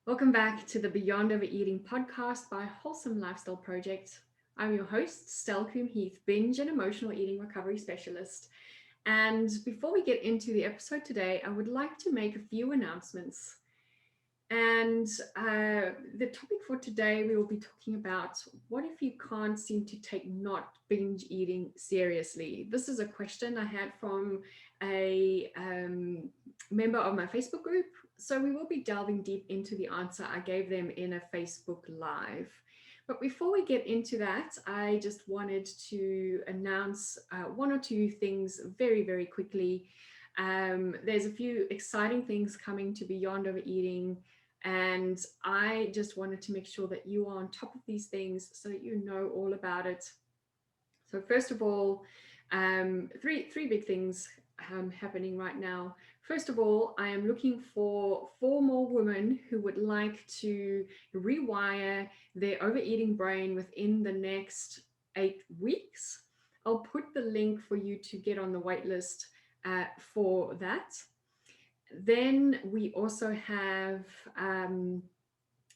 Welcome back to the Beyond Overeating podcast by Wholesome Lifestyle Project. I'm your host, Stel Coombe-Heath, binge and emotional eating recovery specialist. And before we get into the episode today, I would like to make a few announcements. And the topic for today, we will be talking about what if you can't seem to take not binge eating seriously? This is a question I had from a member of my Facebook group. So we will be delving deep into the answer I gave them in a Facebook Live. But before we get into that, I just wanted to announce one or two things very, very quickly. There's a few exciting things coming to Beyond Overeating, and I just wanted to make sure that you are on top of these things so that you know all about it. So first of all, three big things happening right now. First of all, I am looking for 4 more women who would like to rewire their overeating brain within the next 8 weeks. I'll put the link for you to get on the wait list for that. Then we also have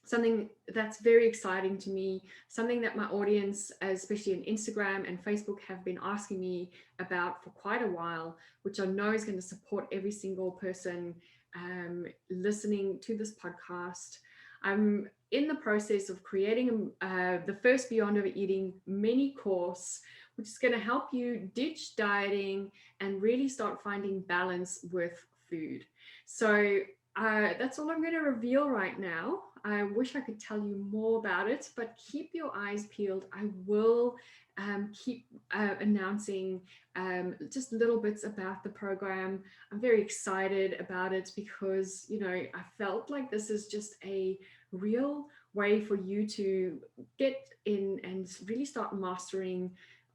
something that's very exciting to me, something that my audience, especially on Instagram and Facebook, have been asking me about for quite a while, which I know is going to support every single person listening to this podcast. I'm in the process of creating the first Beyond Overeating mini course, which is going to help you ditch dieting and really start finding balance with food. So that's all I'm going to reveal right now. I wish I could tell you more about it, but keep your eyes peeled. I will keep announcing just little bits about the program. I'm very excited about it because, I felt like this is just a real way for you to get in and really start mastering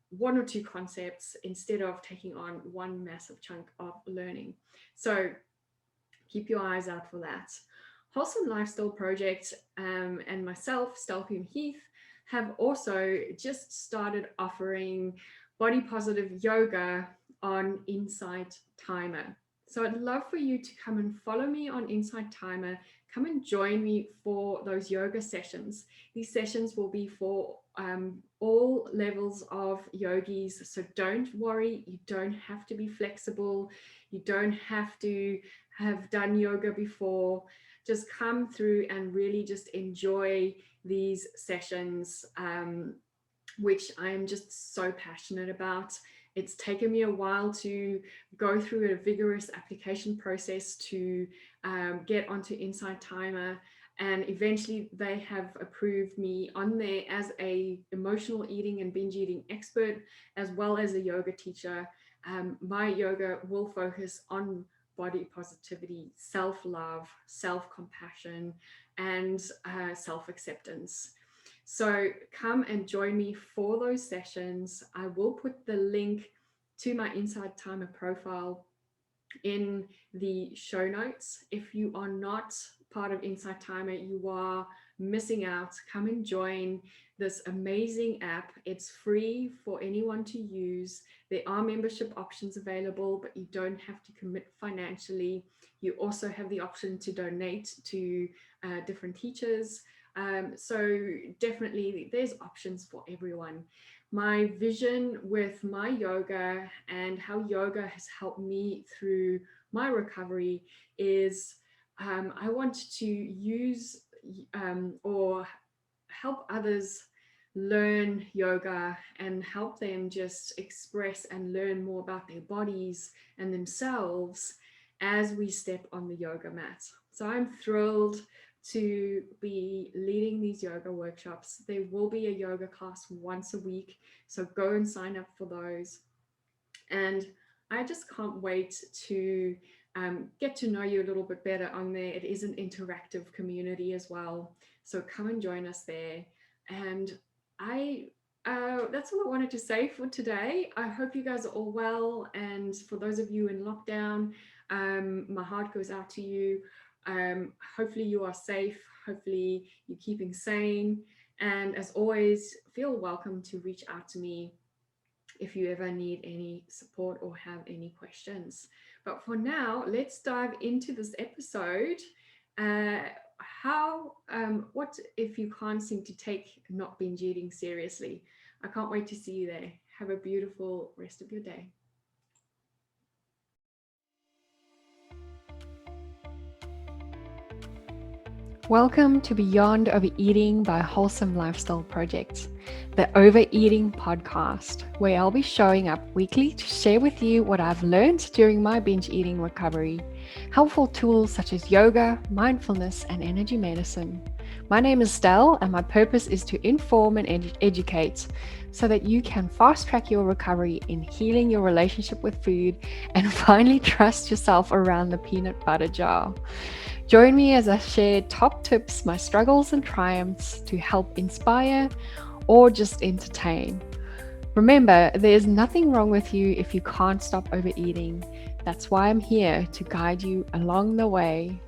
1 or 2 concepts instead of taking on one massive chunk of learning. So keep your eyes out for that. Wholesome Lifestyle Project and myself, Stel Coombe-Heath, have also just started offering body positive yoga on Insight Timer. So I'd love for you to come and follow me on Insight Timer. Come and join me for those yoga sessions. These sessions will be for all levels of yogis. So don't worry, you don't have to be flexible. You don't have to have done yoga before. Just come through and really just enjoy these sessions, which I'm just so passionate about. It's taken me a while to go through a vigorous application process to get onto Insight Timer, and eventually they have approved me on there as a emotional eating and binge eating expert, as well as a yoga teacher. My yoga will focus on body positivity, self-love, self-compassion, and self-acceptance. So come and join me for those sessions. I will put the link to my Insight Timer profile in the show notes. If you are not part of Insight Timer, you are missing out. Come and join this amazing app. It's free for anyone to use. There are membership options available, but you don't have to commit financially. You also have the option to donate to different teachers. So definitely there's options for everyone. My vision with my yoga and how yoga has helped me through my recovery is I want to use or help others learn yoga and help them just express and learn more about their bodies and themselves as we step on the yoga mat. So I'm thrilled to be leading these yoga workshops. There will be a yoga class once a week, so go and sign up for those. And I just can't wait to get to know you a little bit better on there. It is an interactive community as well, so come and join us there. And that's all I wanted to say for today. I hope you guys are all well, and for those of you in lockdown, my heart goes out to you. Hopefully you are safe. Hopefully you're keeping sane. And as always, feel welcome to reach out to me if you ever need any support or have any questions. But for now, let's dive into this episode. what if you can't seem to take not binge eating seriously? I can't wait to see you there. Have a beautiful rest of your day. Welcome to Beyond Overeating by Wholesome Lifestyle Project, the Overeating podcast, where I'll be showing up weekly to share with you what I've learned during my binge eating recovery, helpful tools such as yoga, mindfulness, and energy medicine. My name is Stel, and my purpose is to inform and educate so that you can fast track your recovery in healing your relationship with food and finally trust yourself around the peanut butter jar. Join me as I share top tips, my struggles and triumphs to help inspire or just entertain. Remember, there's nothing wrong with you if you can't stop overeating. That's why I'm here to guide you along the way.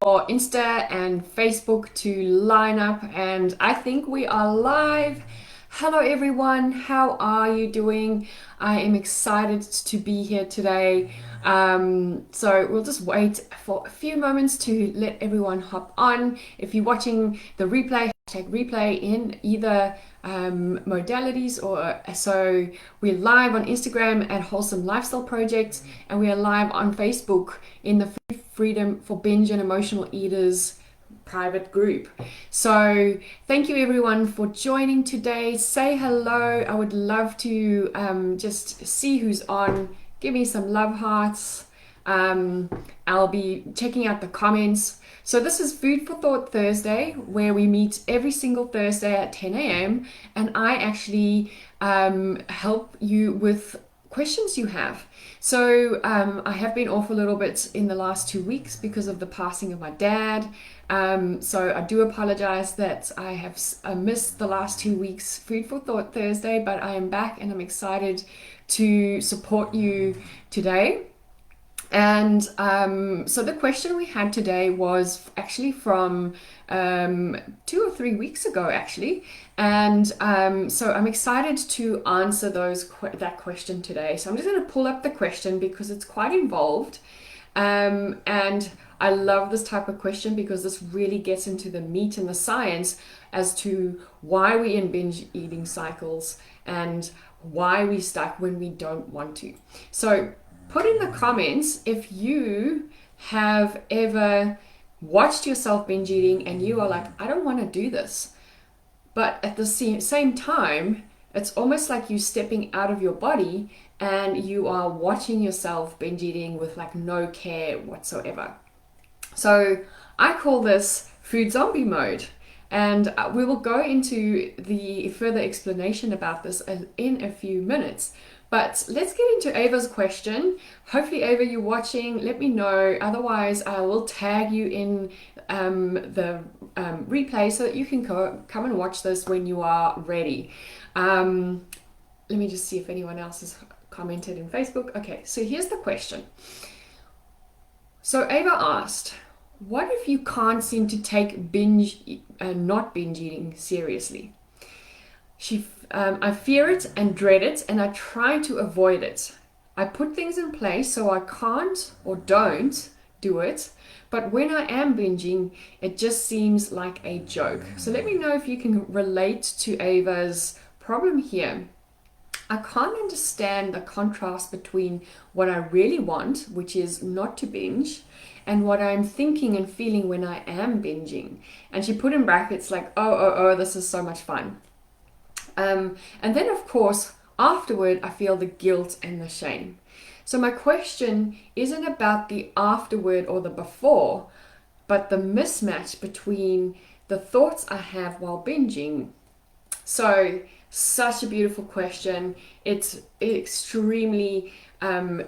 Or Insta and Facebook to line up, and I think we are live. Hello everyone, how are you doing? I am excited to be here today. So we'll just wait for a few moments to let everyone hop on. If you're watching the replay, hashtag replay in either modalities, or so we're live on Instagram at Wholesome Lifestyle Project, and we are live on Facebook in the Freedom for Binge and Emotional Eaters private group. So thank you everyone for joining today. Say hello. I would love to just see who's on. Give me some love hearts. I'll be checking out the comments. So this is Food for Thought Thursday, where we meet every single Thursday at 10 a.m. and I actually help you with questions you have. So I have been off a little bit in the last 2 weeks because of the passing of my dad. So I do apologize that I have missed the last 2 weeks Food for Thought Thursday, but I am back and I'm excited to support you today. And so the question we had today was actually from 2 or 3 weeks ago, actually. And so I'm excited to answer that question today. So I'm just going to pull up the question because it's quite involved. And I love this type of question because this really gets into the meat and the science as to why we're in binge eating cycles and why we stuck when we don't want to. So put in the comments if you have ever watched yourself binge eating and you are like, I don't want to do this. But at the same time, it's almost like you stepping out of your body and you are watching yourself binge eating with like no care whatsoever. So I call this food zombie mode. And we will go into the further explanation about this in a few minutes. But let's get into Ava's question. Hopefully, Ava, you're watching. Let me know. Otherwise, I will tag you in the replay so that you can come and watch this when you are ready. Let me just see if anyone else has commented in Facebook. Okay, so here's the question. So Ava asked, what if you can't seem to take not binge eating seriously? I fear it and dread it, and I try to avoid it. I put things in place so I can't or don't do it, but when I am binging, it just seems like a joke. So let me know if you can relate to Ava's problem here. I can't understand the contrast between what I really want, which is not to binge, and what I'm thinking and feeling when I am binging. And she put in brackets like, oh, this is so much fun. And then, of course, afterward, I feel the guilt and the shame. So my question isn't about the afterward or the before, but the mismatch between the thoughts I have while binging. So, such a beautiful question. It's extremely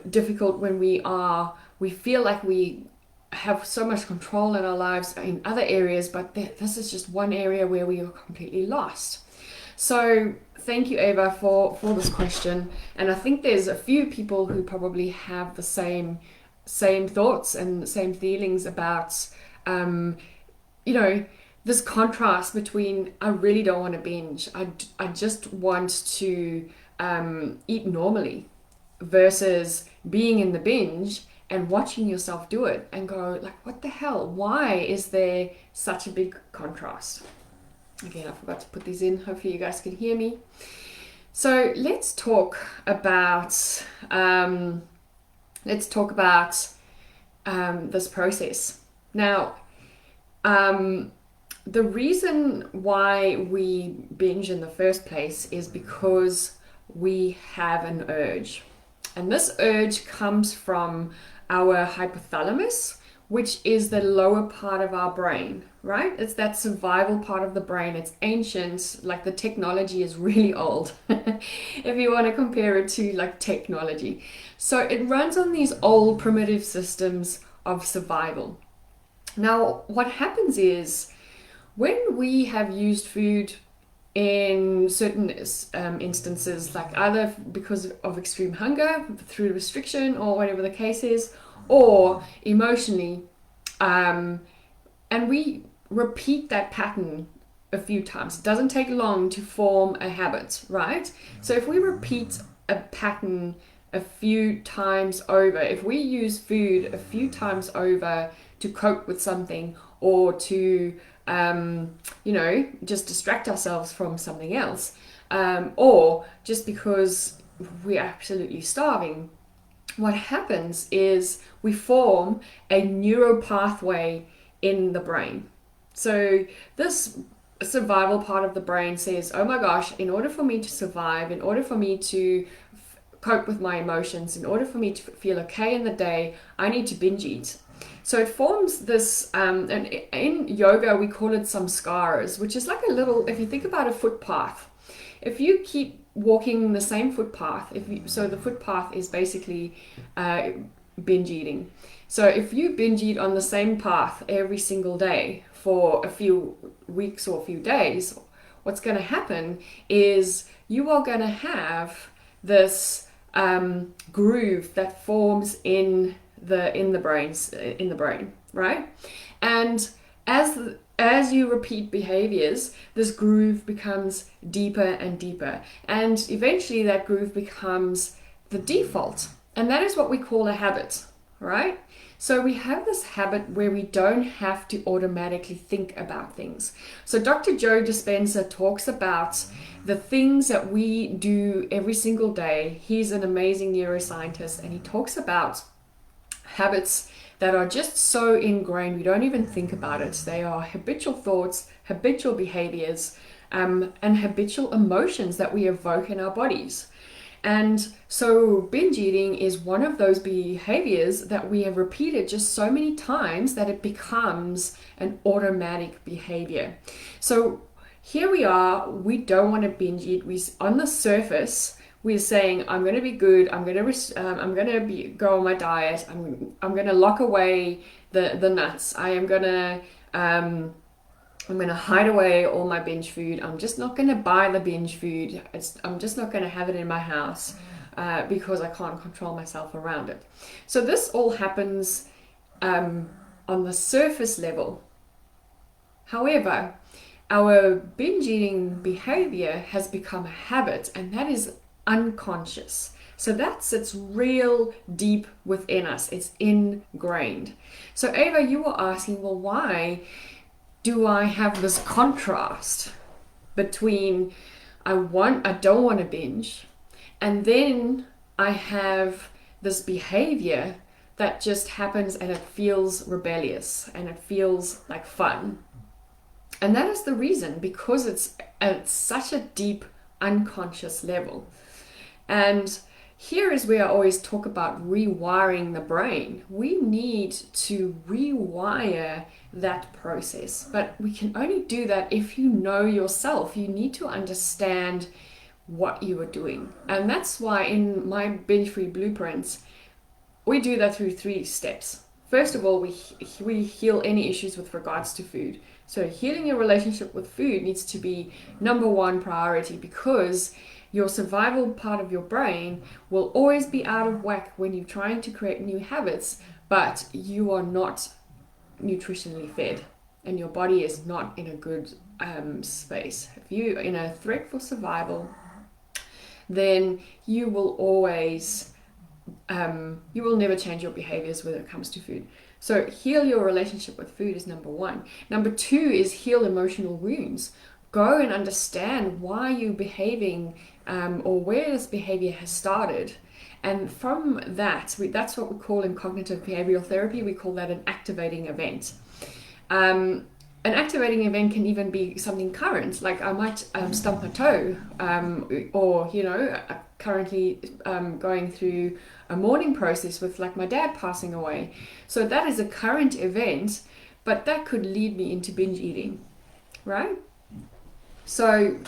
difficult when we feel like we have so much control in our lives in other areas, but this is just one area where we are completely lost. So thank you, Ava, for this question. And I think there's a few people who probably have the same thoughts and same feelings about, this contrast between I really don't want to binge. I just want to eat normally versus being in the binge and watching yourself do it and go like, what the hell? Why is there such a big contrast? Again, I forgot to put these in. Hopefully you guys can hear me. So let's talk about this process. Now, the reason why we binge in the first place is because we have an urge. And this urge comes from our hypothalamus, which is the lower part of our brain, right? It's that survival part of the brain. It's ancient, like the technology is really old, if you want to compare it to like technology. So it runs on these old primitive systems of survival. Now, what happens is when we have used food in certain instances, like either because of extreme hunger, through restriction, or whatever the case is, or emotionally, and we repeat that pattern a few times. It doesn't take long to form a habit, right? So if we repeat a pattern a few times over, if we use food a few times over to cope with something, or to just distract ourselves from something else, or just because we're absolutely starving, what happens is we form a neural pathway in the brain. So this survival part of the brain says, oh my gosh, in order for me to survive, in order for me to cope with my emotions, in order for me to feel okay in the day, I need to binge eat. So it forms this, and in yoga we call it samskaras, which is like a little, if you think about a footpath, if you keep walking the same footpath, so the footpath is basically binge eating. So if you binge eat on the same path every single day for a few weeks or a few days, what's going to happen is you are going to have this groove that forms in the brain, right? And as you repeat behaviors, this groove becomes deeper and deeper, and eventually that groove becomes the default, and that is what we call a habit, right? So we have this habit where we don't have to automatically think about things. So Dr. Joe Dispenza talks about the things that we do every single day. He's an amazing neuroscientist, and he talks about habits that are just so ingrained we don't even think about it. They are habitual thoughts, habitual behaviors, and habitual emotions that we evoke in our bodies. And so binge eating is one of those behaviors that we have repeated just so many times that it becomes an automatic behavior. So here we are, we don't want to binge eat. On the surface, we're saying, I'm going to be good, I'm going to go on my diet, I'm going to lock away the nuts, I'm going to hide away all my binge food, I'm just not going to buy the binge food, I'm just not going to have it in my house because I can't control myself around it. So this all happens on the surface level. However, our binge eating behavior has become a habit, and that is unconscious. So that sits real deep within us. It's ingrained. So Ava, you were asking, well, why do I have this contrast between I don't want to binge, and then I have this behavior that just happens and it feels rebellious and it feels like fun? And that is the reason, because it's at such a deep unconscious level. And here is where I always talk about rewiring the brain. We need to rewire that process, but we can only do that if you know yourself. You need to understand what you are doing. And that's why in my binge-free blueprints, we do that through 3 steps. First of all, we heal any issues with regards to food. So healing your relationship with food needs to be number 1 priority, because your survival part of your brain will always be out of whack when you're trying to create new habits, but you are not nutritionally fed and your body is not in a good space. If you're in a threat for survival, then you will always you will never change your behaviors when it comes to food. So heal your relationship with food is number one. Number two is heal emotional wounds. Go and understand why you're behaving, or where this behavior has started. And from that, that's what we call in cognitive behavioral therapy, we call that an activating event. An activating event can even be something current, like I might stump my toe, or currently going through a mourning process with like my dad passing away. So that is a current event, but that could lead me into binge eating, right? So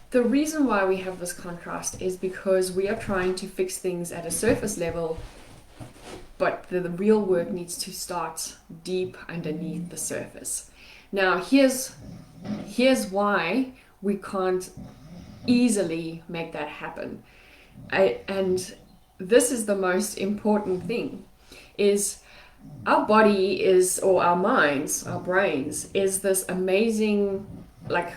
the reason why we have this contrast is because we are trying to fix things at a surface level, but the real work needs to start deep underneath the surface. Now, here's why we can't easily make that happen. And this is the most important thing, is our body is, or our minds, our brains, is this amazing like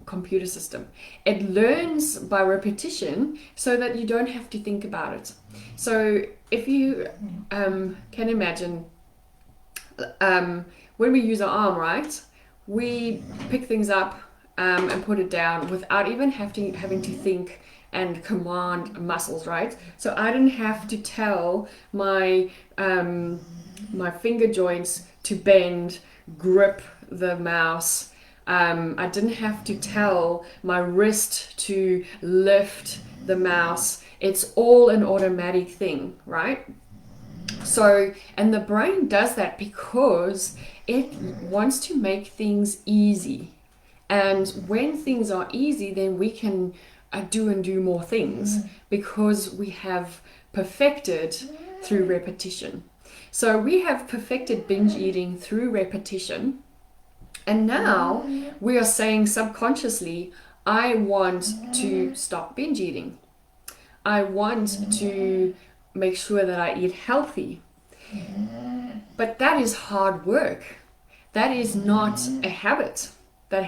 computer system. It learns by repetition so that you don't have to think about it. So if you can imagine, when we use our arm, right, we pick things up and put it down without even having to think and command muscles, right? So I didn't have to tell my my finger joints to bend, grip the mouse. I didn't have to tell my wrist to lift the mouse. It's all an automatic thing, right? So, and the brain does that because it wants to make things easy. And when things are easy, then we can do more things because we have perfected through repetition. So we have perfected binge eating through repetition. And now we are saying subconsciously, I want to stop binge eating. I want to make sure that I eat healthy. But that is hard work. That is not a habit. That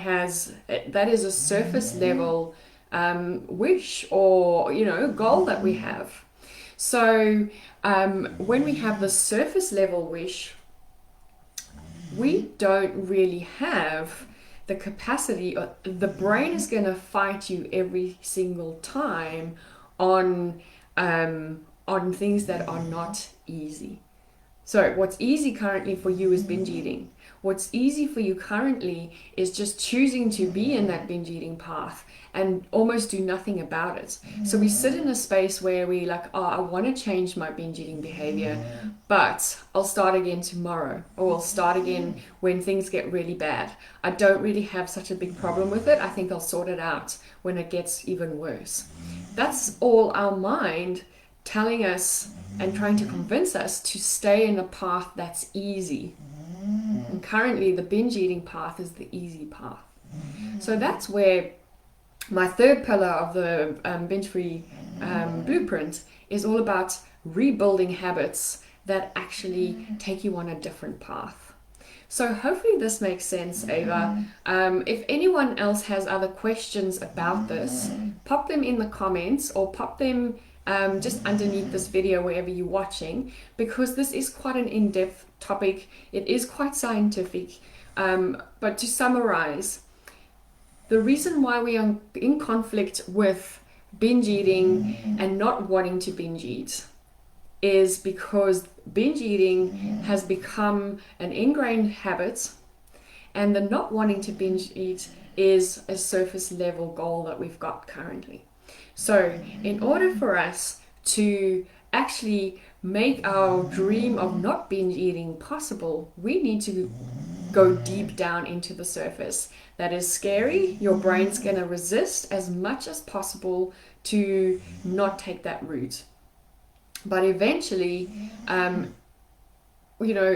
is a surface level wish or goal that we have. So when we have the surface level wish, we don't really have the capacity, or the brain is going to fight you every single time on things that are not easy. So what's easy currently for you is binge eating. What's easy for you currently is just choosing to be in that binge eating path and almost do nothing about it. So we sit in a space where we like, oh, I want to change my binge eating behavior, but I'll start again tomorrow, or I'll start again when things get really bad. I don't really have such a big problem with it. I think I'll sort it out when it gets even worse. That's all our mind telling us and trying to convince us to stay in a path that's easy. And currently the binge eating path is the easy path. So that's where my third pillar of the binge-free blueprint is all about rebuilding habits that actually take you on a different path. So hopefully this makes sense, Ava. If anyone else has other questions about this, pop them in the comments or pop them just underneath this video wherever you're watching, because this is quite an in-depth topic. It is quite scientific. But to summarize, the reason why we are in conflict with binge eating and not wanting to binge eat is because binge eating has become an ingrained habit, and the not wanting to binge eat is a surface level goal that we've got currently. So in order for us to actually make our dream of not binge eating possible, we need to go deep down into the surface. That is scary. Your brain's going to resist as much as possible to not take that route. But eventually,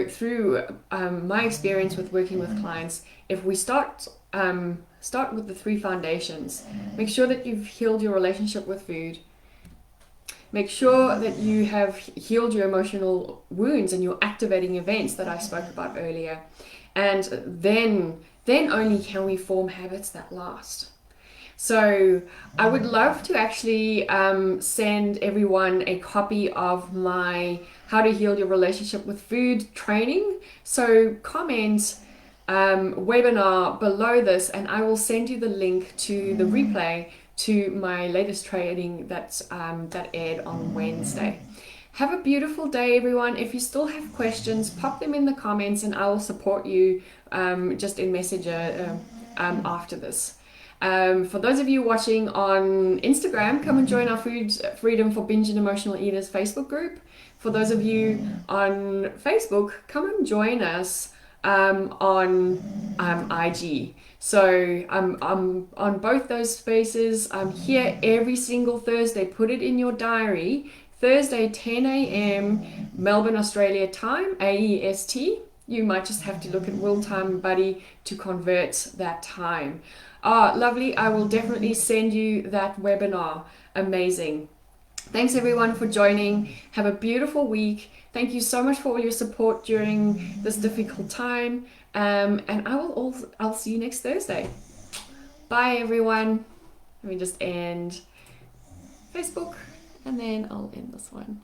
through my experience with working with clients, if we start with the 3 foundations, make sure that you've healed your relationship with food. Make sure that you have healed your emotional wounds and your activating events that I spoke about earlier. And then only can we form habits that last. So I would love to actually send everyone a copy of my How to Heal Your Relationship with Food training. So comment webinar below this, and I will send you the link to the replay to my latest training that aired on Wednesday. Have a beautiful day, everyone. If you still have questions, pop them in the comments and I will support you just in Messenger after this. For those of you watching on Instagram, come and join our Food Freedom for Binge and Emotional Eaters Facebook group. For those of you on Facebook, come and join us on IG. So I'm on both those spaces. I'm here every single Thursday. Put it in your diary. Thursday, 10 a.m. Melbourne, Australia time, AEST. You might just have to look at World Time Buddy to convert that time. Lovely. I will definitely send you that webinar. Amazing. Thanks everyone for joining. Have a beautiful week. Thank you so much for all your support during this difficult time. And I'll see you next Thursday. Bye everyone. Let me just end Facebook and then I'll end this one.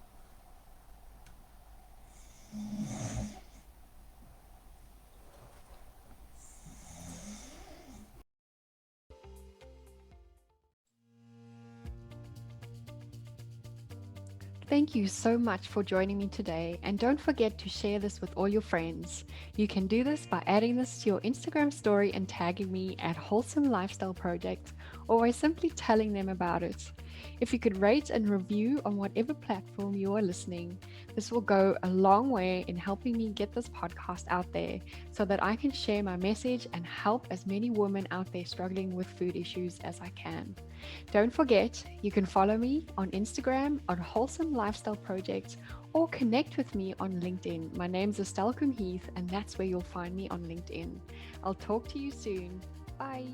Thank you so much for joining me today, and don't forget to share this with all your friends. You can do this by adding this to your Instagram story and tagging me at Wholesome Lifestyle Project, or by simply telling them about it. If you could rate and review on whatever platform you are listening, this will go a long way in helping me get this podcast out there so that I can share my message and help as many women out there struggling with food issues as I can. Don't forget, you can follow me on Instagram on Wholesome Lifestyle Project or connect with me on LinkedIn. My name's Stel Coombe-Heath, and that's where you'll find me on LinkedIn. I'll talk to you soon. Bye.